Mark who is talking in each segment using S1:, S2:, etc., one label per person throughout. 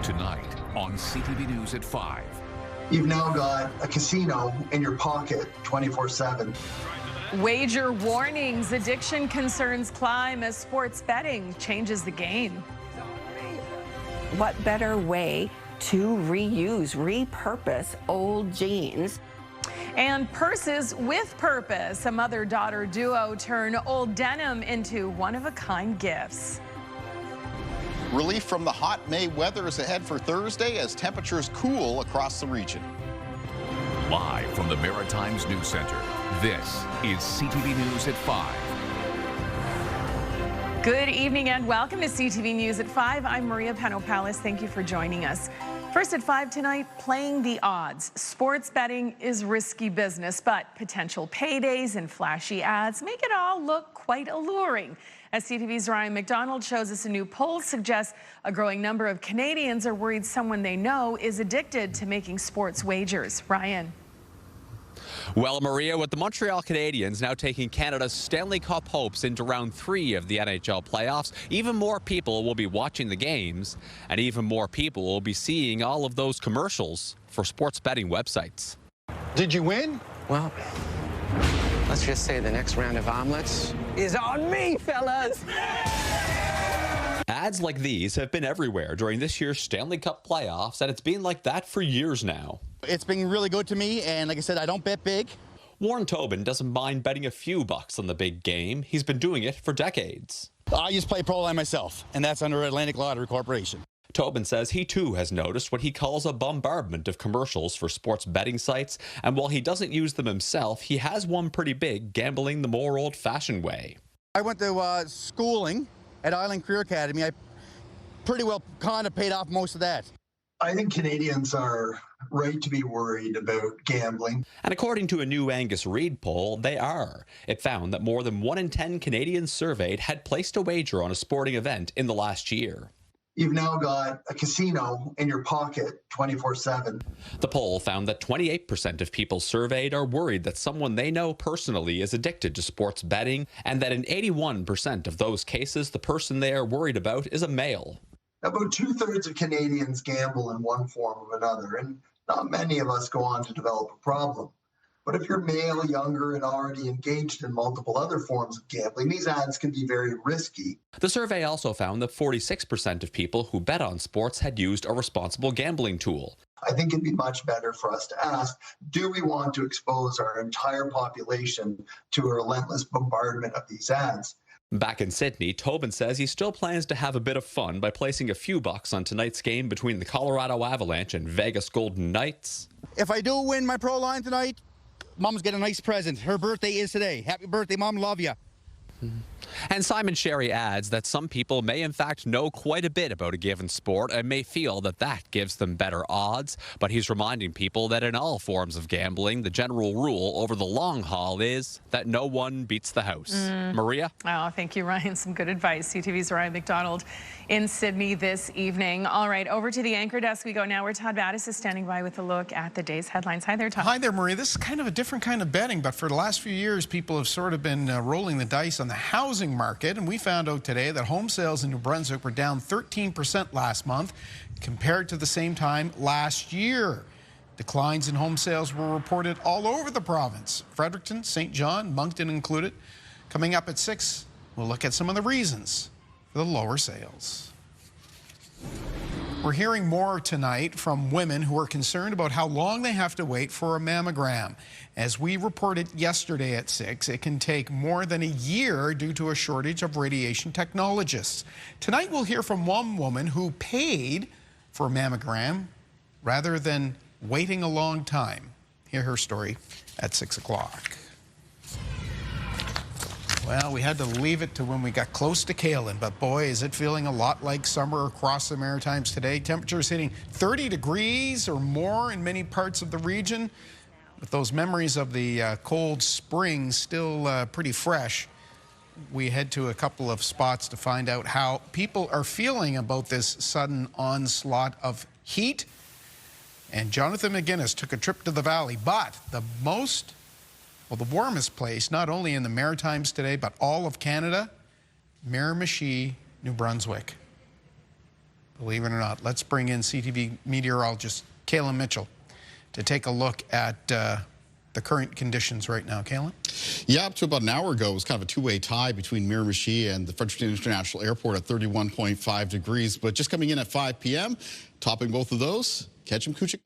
S1: Tonight on CTV News at 5.
S2: You've now got a casino in your pocket 24/7.
S3: Wager warnings. Addiction concerns climb as sports betting changes the game.
S4: What better way to reuse, repurpose old jeans?
S3: And purses with purpose. A mother-daughter duo turn old denim into one-of-a-kind gifts.
S5: Relief from the hot May weather is ahead for Thursday as temperatures cool across the region.
S1: Live from the Maritimes News Center, this is CTV News at 5.
S3: Good evening and welcome to CTV News at 5. I'm Maria Penopalis. Thank you for joining us. First at 5 tonight, playing the odds. Sports betting is risky business, but potential paydays and flashy ads make it all look quite alluring. As CTV's Ryan McDonald shows us, a new poll suggests a growing number of Canadians are worried someone they know is addicted to making sports wagers. Ryan.
S6: Well, Maria, with the Montreal Canadiens now taking Canada's Stanley Cup hopes into round 3 of the NHL playoffs, even more people will be watching the games, and even more people will be seeing all of those commercials for sports betting websites.
S7: Did you win?
S8: Well, let's just say the next round of omelets is on me, fellas.
S6: Ads like these have been everywhere during this year's Stanley Cup playoffs, and it's been like that for years now.
S5: It's been really good to me, and like I said, I don't bet big.
S6: Warren Tobin doesn't mind betting a few bucks on the big game. He's been doing it for decades.
S5: I just play pro line myself, and that's under Atlantic Lottery Corporation.
S6: Tobin says he too has noticed what he calls a bombardment of commercials for sports betting sites, and while he doesn't use them himself, he has one pretty big gambling the more old-fashioned way.
S5: I went to schooling at Island Career Academy. I pretty well kind of paid off most of that.
S2: I think Canadians are right to be worried about gambling.
S6: And according to a new Angus Reid poll, they are. It found that more than 1 in 10 Canadians surveyed had placed a wager on a sporting event in the last year.
S2: You've now got a casino in your pocket 24/7.
S6: The poll found that 28% of people surveyed are worried that someone they know personally is addicted to sports betting, and that in 81% of those cases, the person they are worried about is a male.
S2: About 2/3 of Canadians gamble in one form or another, and not many of us go on to develop a problem. But if you're male, younger, and already engaged in multiple other forms of gambling, these ads can be very risky.
S6: The survey also found that 46% of people who bet on sports had used a responsible gambling tool.
S2: I think it'd be much better for us to ask, do we want to expose our entire population to a relentless bombardment of these ads?
S6: Back in Sydney, Tobin says he still plans to have a bit of fun by placing a few bucks on tonight's game between the Colorado Avalanche and Vegas Golden Knights.
S5: If I do win my pro line tonight, Mom's get a nice present. Her birthday is today. Happy birthday, Mom. Love you.
S6: And Simon Sherry adds that some people may in fact know quite a bit about a given sport and may feel that that gives them better odds, but he's reminding people that in all forms of gambling, the general rule over the long haul is that no one beats the house. Maria?
S3: Oh, thank you, Ryan. Some good advice. CTV's Ryan McDonald in Sydney this evening. All right, over to the anchor desk we go now, where Todd Battis is standing by with a look at the day's headlines. Hi there, Todd.
S9: Hi there, Maria. This is kind of a different kind of betting, but for the last few years, people have sort of been rolling the dice on the housing market, and we found out today that home sales in New Brunswick were down 13% last month compared to the same time last year. Declines in home sales were reported all over the province. Fredericton, St. John, Moncton included. Coming up at 6, we'll look at some of the reasons for the lower sales. We're hearing more tonight from women who are concerned about how long they have to wait for a mammogram. As we reported yesterday at 6, it can take more than a year due to a shortage of radiation technologists. Tonight we'll hear from one woman who paid for a mammogram rather than waiting a long time. Hear her story at 6 o'clock. Well, we had to leave it to when we got close to Kalen, but boy, is it feeling a lot like summer across the Maritimes today. Temperatures hitting 30 degrees or more in many parts of the region. With those memories of the cold spring still pretty fresh, we head to a couple of spots to find out how people are feeling about this sudden onslaught of heat. And Jonathan McGuinness took a trip to the valley, but the warmest place, not only in the Maritimes today, but all of Canada, Miramichi, New Brunswick. believe it or not. Let's bring in CTV meteorologist Kayla Mitchell to take a look at the current conditions right now. Kayla?
S5: Yeah, up to about an hour ago, it was kind of a two-way tie between Miramichi and the Fredericton International Airport at 31.5 degrees. But just coming in at 5 p.m., topping both of those, Ketchum-Kuchik.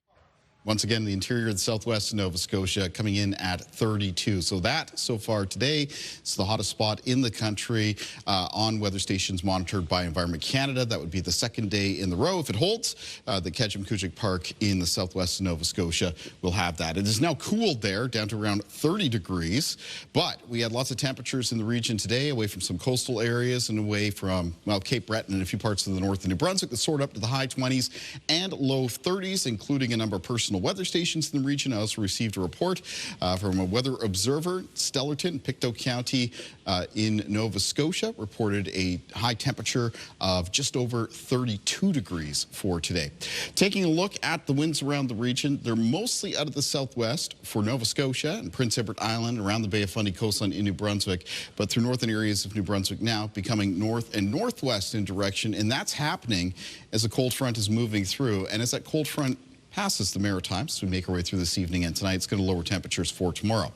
S5: Once again, the interior of the southwest of Nova Scotia coming in at 32. So that, so far today, is the hottest spot in the country on weather stations monitored by Environment Canada. That would be the second day in the row. If it holds, the Ketchum-Kuchik Park in the southwest of Nova Scotia will have that. It is now cooled there, down to around 30 degrees. But we had lots of temperatures in the region today, away from some coastal areas and away from, well, Cape Breton and a few parts of the north of New Brunswick that soared up to the high 20s and low 30s, including a number of personal weather stations in the region. I also received a report from a weather observer. Stellarton, Pictou County in Nova Scotia reported a high temperature of just over 32 degrees for today. Taking a look at the winds around the region, they're mostly out of the southwest for Nova Scotia and Prince Edward Island, around the Bay of Fundy coastline in New Brunswick, but through northern areas of New Brunswick now becoming north and northwest in direction, and that's happening as a cold front is moving through. And as that cold front passes the Maritimes, we make our way through this evening and tonight, it's going to lower temperatures for tomorrow.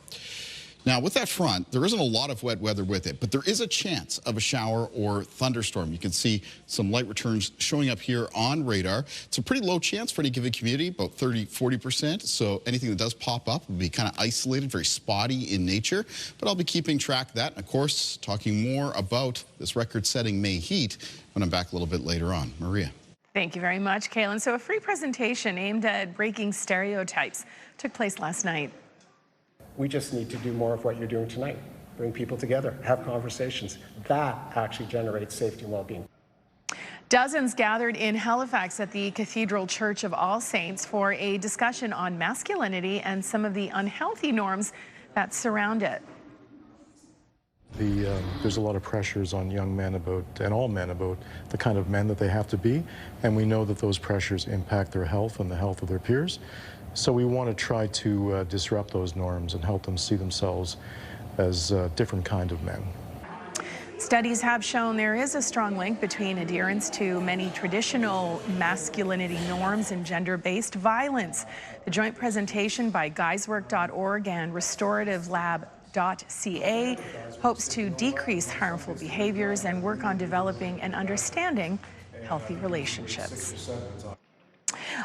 S5: Now, with that front, there isn't a lot of wet weather with it, but there is a chance of a shower or thunderstorm. You can see some light returns showing up here on radar. It's a pretty low chance for any given community, about 30–40%. So anything that does pop up will be kind of isolated, very spotty in nature. But I'll be keeping track of that. And of course, talking more about this record-setting May heat when I'm back a little bit later on. Maria.
S3: Thank you very much, Kaylin. So a free presentation aimed at breaking stereotypes took place last night.
S7: We just need to do more of what you're doing tonight. Bring people together, have conversations. That actually generates safety and well-being.
S3: Dozens gathered in Halifax at the Cathedral Church of All Saints for a discussion on masculinity and some of the unhealthy norms that surround it.
S10: There's a lot of pressures on young men and all men about the kind of men that they have to be, and we know that those pressures impact their health and the health of their peers. So we want to try to disrupt those norms and help them see themselves as a different kind of men.
S3: Studies have shown there is a strong link between adherence to many traditional masculinity norms and gender-based violence. The joint presentation by guyswork.org and restorativlab.ca hopes to decrease harmful behaviors and work on developing and understanding healthy relationships.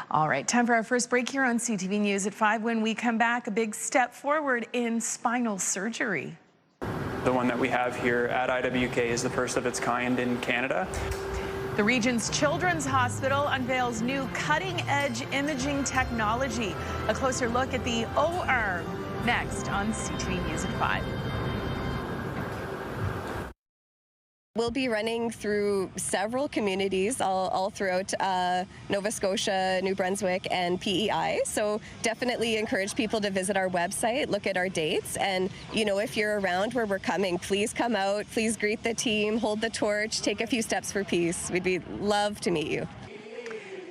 S3: All right, time for our first break here on CTV News at 5. When we come back, a big step forward in spinal surgery.
S11: The one that we have here at IWK is the first of its kind in Canada.
S3: The region's children's hospital unveils new cutting-edge imaging technology. A closer look at the O-arm next on CTV News at 5.
S12: We'll be running through several communities all throughout Nova Scotia, New Brunswick, and PEI. So definitely encourage people to visit our website, look at our dates, and if you're around where we're coming, please come out, please greet the team, hold the torch, take a few steps for peace. We'd love to meet you.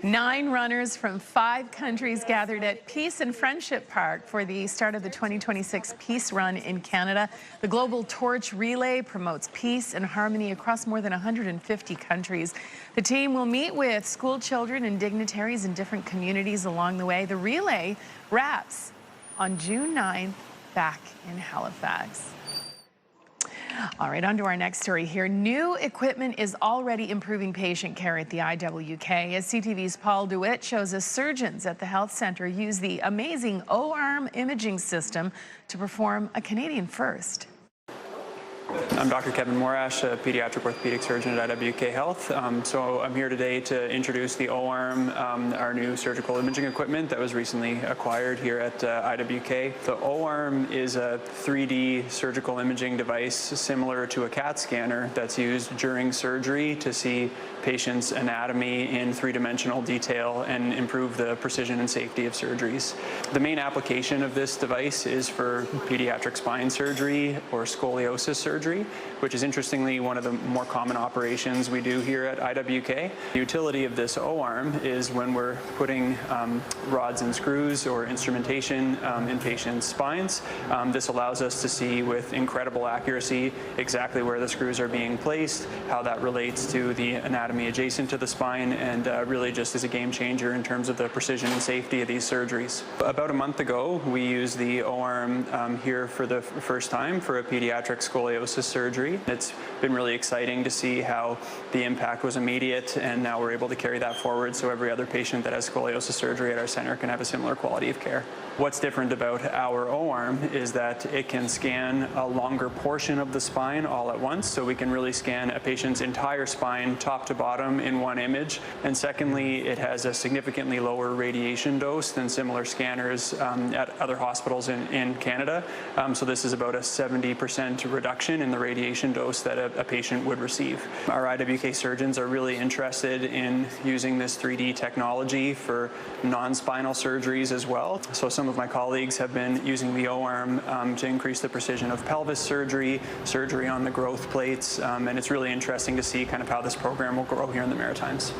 S3: 9 runners from 5 countries gathered at Peace and Friendship Park for the start of the 2026 Peace Run in Canada. The Global Torch Relay promotes peace and harmony across more than 150 countries. The team will meet with school children and dignitaries in different communities along the way. The relay wraps on June 9th back in Halifax. All right, on to our next story here. New equipment is already improving patient care at the IWK. As CTV's Paul DeWitt shows us, surgeons at the health center use the amazing O-arm imaging system to perform a Canadian first.
S11: I'm Dr. Kevin Morash, a pediatric orthopedic surgeon at IWK Health. So I'm here today to introduce the O-arm, our new surgical imaging equipment that was recently acquired here at IWK. The O-arm is a 3D surgical imaging device similar to a CAT scanner that's used during surgery to see patients' anatomy in 3-dimensional detail and improve the precision and safety of surgeries. The main application of this device is for pediatric spine surgery or scoliosis surgery. surgery, which is interestingly one of the more common operations we do here at IWK. The utility of this O-arm is when we're putting rods and screws or instrumentation in patients' spines. This allows us to see with incredible accuracy exactly where the screws are being placed, how that relates to the anatomy adjacent to the spine, and really just is a game changer in terms of the precision and safety of these surgeries. About a month ago, we used the O-arm here for the first time for a pediatric scoliosis surgery. It's been really exciting to see how the impact was immediate, and now we're able to carry that forward so every other patient that has scoliosis surgery at our center can have a similar quality of care. What's different about our O-arm is that it can scan a longer portion of the spine all at once, so we can really scan a patient's entire spine top to bottom in one image. And secondly, it has a significantly lower radiation dose than similar scanners at other hospitals in Canada. So this is about a 70% reduction in the radiation dose that a patient would receive. Our IWK surgeons are really interested in using this 3D technology for non-spinal surgeries as well. So some of my colleagues have been using the O-arm to increase the precision of pelvis surgery, surgery on the growth plates, and it's really interesting to see kind of how this program will grow here in the Maritimes.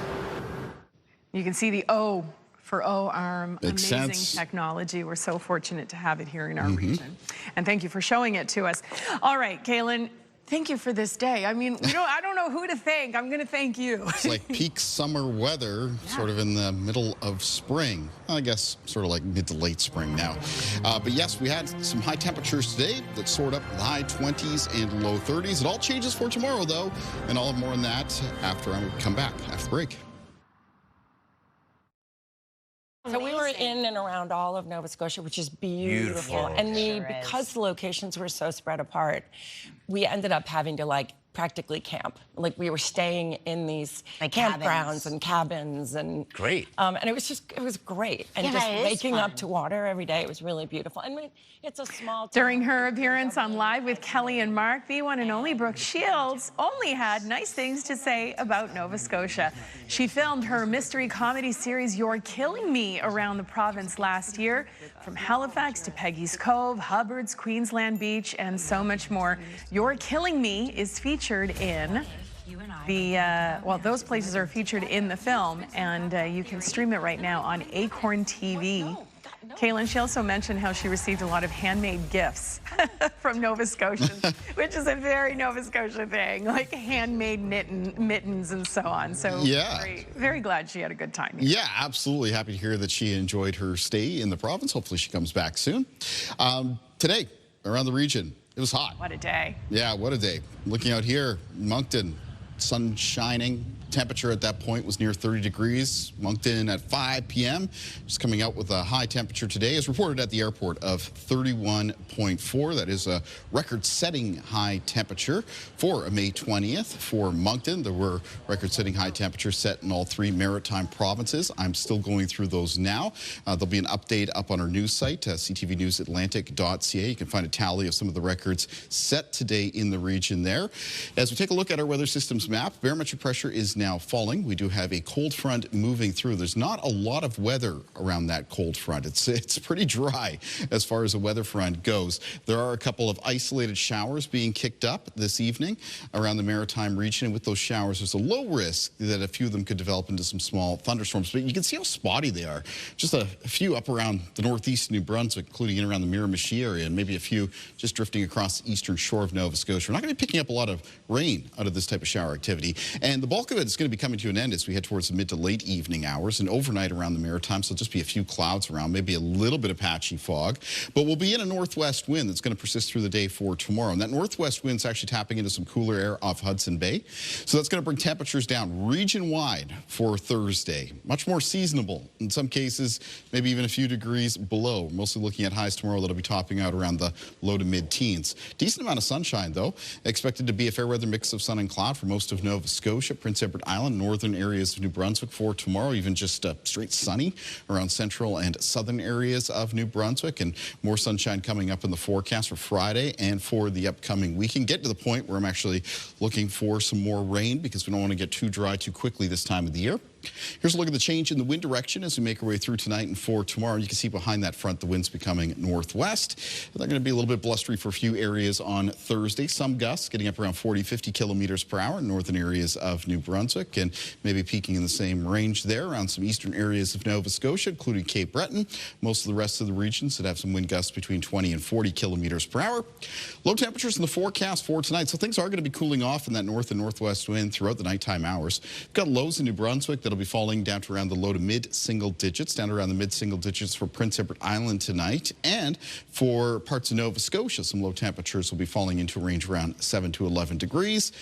S3: You can see the O for O-arm.
S5: Makes
S3: Amazing
S5: sense.
S3: technology. We're so fortunate to have it here in our region. And thank you for showing it to us. All right, Kaylin, thank you for this day. I mean, I don't know who to thank. I'm going to thank you.
S5: It's like peak summer weather, sort of in the middle of spring. I guess sort of like mid to late spring now. But yes, we had some high temperatures today that soared up in the high 20s and low 30s. It all changes for tomorrow, though, and all more on that after I come back after break.
S13: So we were in and around all of Nova Scotia, which is beautiful. And because the locations were so spread apart, we ended up having to practically camp. Like we were staying in these campgrounds and cabins and
S14: great.
S13: And it was great. And just waking up to water every day, it was really beautiful. I mean, it's a small town.
S3: During her appearance on Live with Kelly and Mark, the one and only Brooke Shields only had nice things to say about Nova Scotia. She filmed her mystery comedy series You're Killing Me around the province last year, from Halifax to Peggy's Cove, Hubbard's, Queensland Beach, and so much more. You're Killing Me is featured in those places are featured in the film, and you can stream it right now on Acorn TV. Kaylin, she also mentioned how she received a lot of handmade gifts from Nova Scotians, which is a very Nova Scotia thing, like handmade mittens and so on. So
S5: yeah,
S3: very glad she had a good time.
S5: Yeah, absolutely. Happy to hear that she enjoyed her stay in the province. Hopefully she comes back soon. Today, around the region, it was hot.
S3: What a day.
S5: Yeah, what a day. Looking out here, Moncton, sun shining. Temperature at that point was near 30 degrees. Moncton at 5 p.m. Just coming out with a high temperature today, as reported at the airport, of 31.4. That is a record-setting high temperature for a May 20th. For Moncton, there were record-setting high temperatures set in all three maritime provinces. I'm still going through those now. There'll be an update up on our news site, ctvnewsatlantic.ca. You can find a tally of some of the records set today in the region there. As we take a look at our weather systems map, barometric pressure is now falling. We do have a cold front moving through. There's not a lot of weather around that cold front. It's pretty dry as far as the weather front goes. There are a couple of isolated showers being kicked up this evening around the maritime region. And with those showers, there's a low risk that a few of them could develop into some small thunderstorms. But you can see how spotty they are. Just a few up around the northeast New Brunswick, including in around the Miramichi area, and maybe a few just drifting across the eastern shore of Nova Scotia. We're not going to be picking up a lot of rain out of this type of shower activity. And the bulk of it is going to be coming to an end as we head towards the mid to late evening hours, and overnight around the Maritime, so just be a few clouds around, maybe a little bit of patchy fog. But we'll be in a northwest wind that's going to persist through the day for tomorrow. And that northwest wind's actually tapping into some cooler air off Hudson Bay. So that's going to bring temperatures down region-wide for Thursday. Much more seasonable. In some cases, maybe even a few degrees below. Mostly looking at highs tomorrow that'll be topping out around the low to mid-teens. Decent amount of sunshine, though. Expected to be a fair weather mix of sun and cloud for most coast of Nova Scotia, Prince Edward Island, northern areas of New Brunswick for tomorrow, even just straight sunny around central and southern areas of New Brunswick, and more sunshine coming up in the forecast for Friday and for the upcoming week. And get to the point where I'm actually looking for some more rain because we don't want to get too dry too quickly this time of the year. Here's a look at the change in the wind direction as we make our way through tonight and for tomorrow. You can see behind that front the winds becoming northwest. They're going to be a little bit blustery for a few areas on Thursday. Some gusts getting up around 40-50 kilometers per hour in northern areas of New Brunswick, and maybe peaking in the same range there around some eastern areas of Nova Scotia, including Cape Breton. Most of the rest of the regions that have some wind gusts between 20 and 40 kilometers per hour. Low temperatures in the forecast for tonight, so things are going to be cooling off in that north and northwest wind throughout the nighttime hours. We've got lows in New Brunswick that'll be falling down to around the low to mid single digits, down to around the mid single digits for Prince Edward Island tonight. And for parts of Nova Scotia, some low temperatures will be falling into a range around 7 to 11 degrees.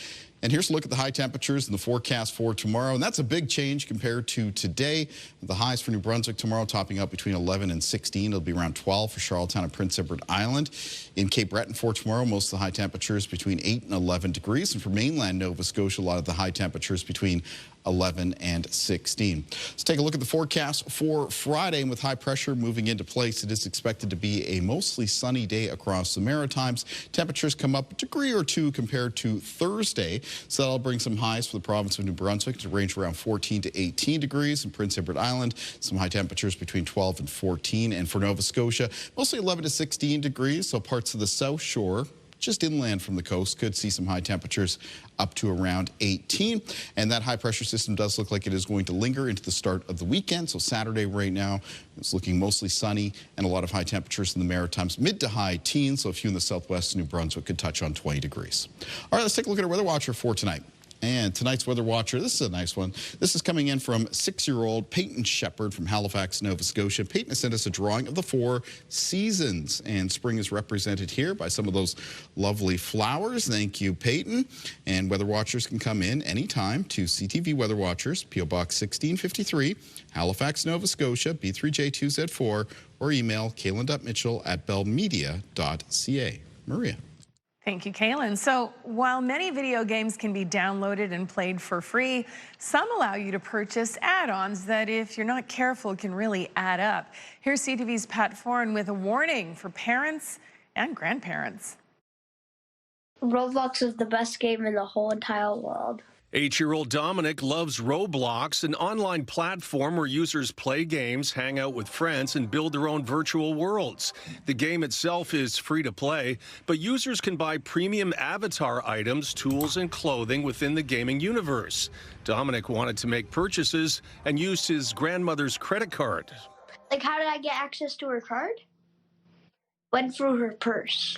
S5: And here's a look at the high temperatures in the forecast for tomorrow. And that's a big change compared to today. The highs for New Brunswick tomorrow topping up between 11 and 16. It'll be around 12 for Charlottetown and Prince Edward Island. In Cape Breton for tomorrow, most of the high temperatures between 8 and 11 degrees. And for mainland Nova Scotia, a lot of the high temperatures between 11 and 16. Let's take a look at the forecast for Friday. And with high pressure moving into place, it is expected to be a mostly sunny day across the Maritimes. Temperatures come up a degree or two compared to Thursday. So that'll bring some highs for the province of New Brunswick to range around 14 to 18 degrees. In Prince Edward Island, some high temperatures between 12 and 14. And for Nova Scotia, mostly 11 to 16 degrees. So parts of the South Shore, just inland from the coast, could see some high temperatures up to around 18. And that high pressure system does look like it is going to linger into the start of the weekend. So Saturday right now it's looking mostly sunny and a lot of high temperatures in the Maritimes, mid to high teens. So a few in the southwest New Brunswick could touch on 20 degrees. All right, let's take a look at our weather watcher for tonight. And tonight's weather watcher, this is a nice one. This is coming in from 6-year-old Peyton Shepard from Halifax, Nova Scotia. Peyton has sent us a drawing of the 4 seasons, and spring is represented here by some of those lovely flowers. Thank you, Peyton. And weather watchers can come in anytime to CTV Weather Watchers, P.O. Box 1653, Halifax, Nova Scotia, B3J2Z4, or email kaylin.mitchell@bellmedia.ca. Maria.
S3: Thank you, Kaylin. So while many video games can be downloaded and played for free, some allow you to purchase add-ons that, if you're not careful, can really add up. Here's CTV's Pat Foran with a warning for parents and grandparents.
S14: Roblox is the best game in the whole entire world.
S15: 8-year-old Dominic loves Roblox, an online platform where users play games, hang out with friends, and build their own virtual worlds. The game itself is free to play, but users can buy premium avatar items, tools, and clothing within the gaming universe. Dominic wanted to make purchases and used his grandmother's credit card.
S14: Like, how did I get access to her card? Went through her purse.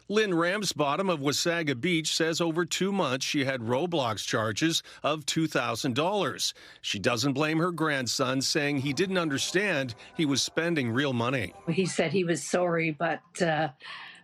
S15: Lynn Ramsbottom of Wasaga Beach says over 2 months she had Roblox charges of $2,000. She doesn't blame her grandson, saying he didn't understand he was spending real money.
S16: He said he was sorry, but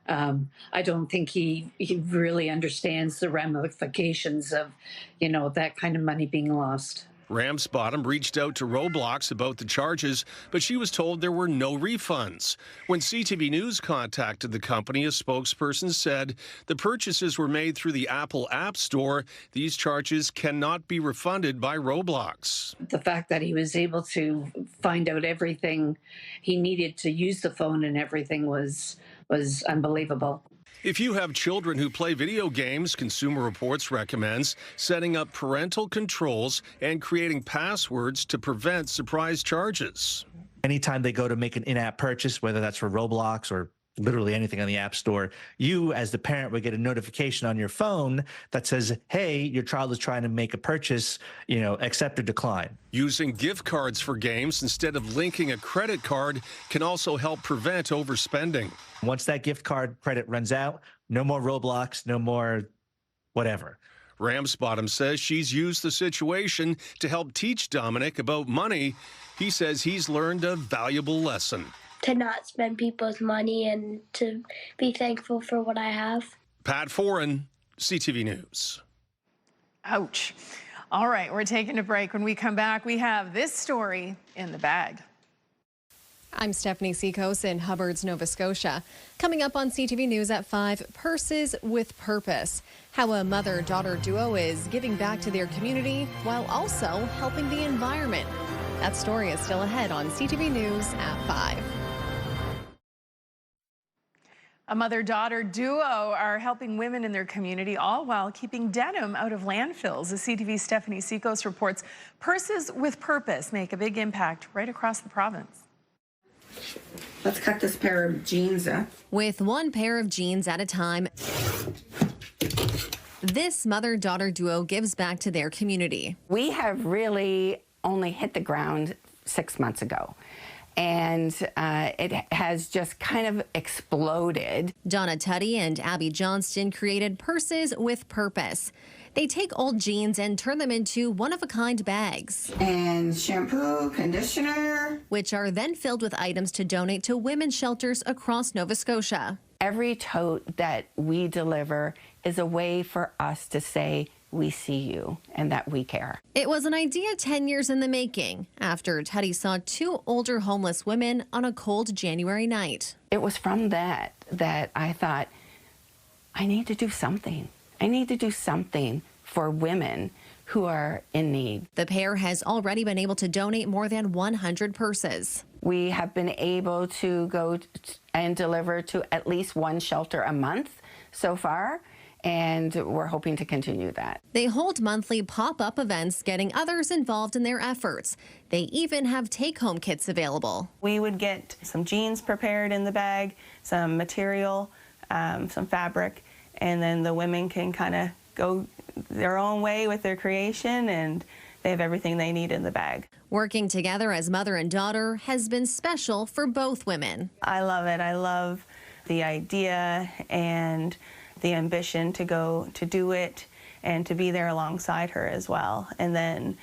S16: I don't think he really understands the ramifications of, that kind of money being lost.
S15: Ramsbottom reached out to Roblox about the charges, but she was told there were no refunds. When CTV News contacted the company, a spokesperson said the purchases were made through the Apple App Store. These charges cannot be refunded by Roblox.
S16: The fact that he was able to find out everything he needed to use the phone and everything was unbelievable.
S15: If you have children who play video games, Consumer Reports recommends setting up parental controls and creating passwords to prevent surprise charges.
S17: Anytime they go to make an in-app purchase, whether that's for Roblox or literally anything on the App Store, you as the parent would get a notification on your phone that says, hey, your child is trying to make a purchase, accept or decline.
S15: Using gift cards for games instead of linking a credit card can also help prevent overspending.
S17: Once that gift card credit runs out, no more Roblox, no more whatever.
S15: Ramsbottom says she's used the situation to help teach Dominic about money. He says he's learned a valuable lesson.
S14: To not spend people's money and to be thankful for what I have.
S15: Pat Foran, CTV News.
S3: Ouch. All right, we're taking a break. When we come back, we have this story in the bag.
S18: I'm Stephanie Seacos in Hubbard's, Nova Scotia. Coming up on CTV News at 5, Purses with Purpose. How a mother-daughter duo is giving back to their community while also helping the environment. That story is still ahead on CTV News at 5.
S3: A mother-daughter duo are helping women in their community, all while keeping denim out of landfills. The CTV's Stephanie Seacos reports Purses with Purpose make a big impact right across the province.
S4: Let's cut this pair of jeans up.
S18: With one pair of jeans at a time, this mother-daughter duo gives back to their community.
S4: We have really only hit the ground 6 months ago. And it has just kind of exploded.
S18: Donna Tuddy and Abby Johnston created Purses with Purpose. They take old jeans and turn them into one-of-a-kind bags.
S4: And shampoo, conditioner.
S18: Which are then filled with items to donate to women's shelters across Nova Scotia.
S4: Every tote that we deliver is a way for us to say, we see you and that we care.
S18: It was an idea 10 years in the making after Teddy saw 2 older homeless women on a cold January night.
S4: It was from that I thought, I need to do something. I need to do something for women who are in need.
S18: The pair has already been able to donate more than 100 purses.
S4: We have been able to go and deliver to at least 1 shelter a month so far. And we're hoping to continue that.
S18: They hold monthly pop-up events, getting others involved in their efforts. They even have take-home kits available.
S19: We would get some jeans prepared in the bag, some material, some fabric, and then the women can kind of go their own way with their creation, and they have everything they need in the bag.
S18: Working together as mother and daughter has been special for both women.
S19: I love it. I love the idea and the ambition to go to do it and to be there alongside her as well. And then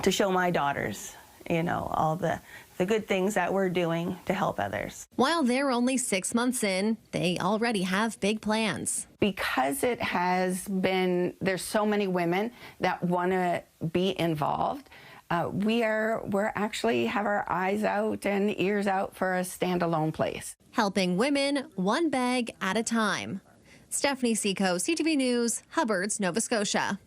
S19: to show my daughters, you know, all the good things that we're doing to help others.
S18: While they're only 6 months in, they already have big plans.
S4: Because it has been, there's so many women that want to be involved. We're actually have our eyes out and ears out for a standalone place.
S18: Helping women one bag at a time. Stephanie Seacos, CTV News, Hubbard's, Nova Scotia.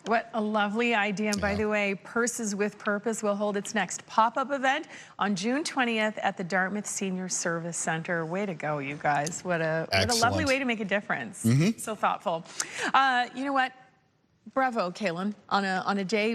S3: What a lovely idea. And by the way, Purses with Purpose will hold its next pop-up event on June 20th at the Dartmouth Senior Service Center. Way to go, you guys. What a lovely way to make a difference. So thoughtful. You know what? Bravo, Kaylin, on a day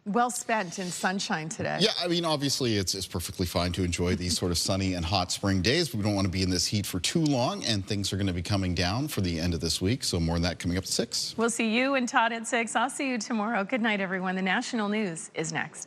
S3: well spent in sunshine today.
S5: Yeah, I mean, obviously it's perfectly fine to enjoy these sort of sunny and hot spring days, but we don't want to be in this heat for too long, and things are going to be coming down for the end of this week, so more on that coming up at 6.
S3: We'll see you and Todd at 6. I'll see you tomorrow. Good night, everyone. The national news is next.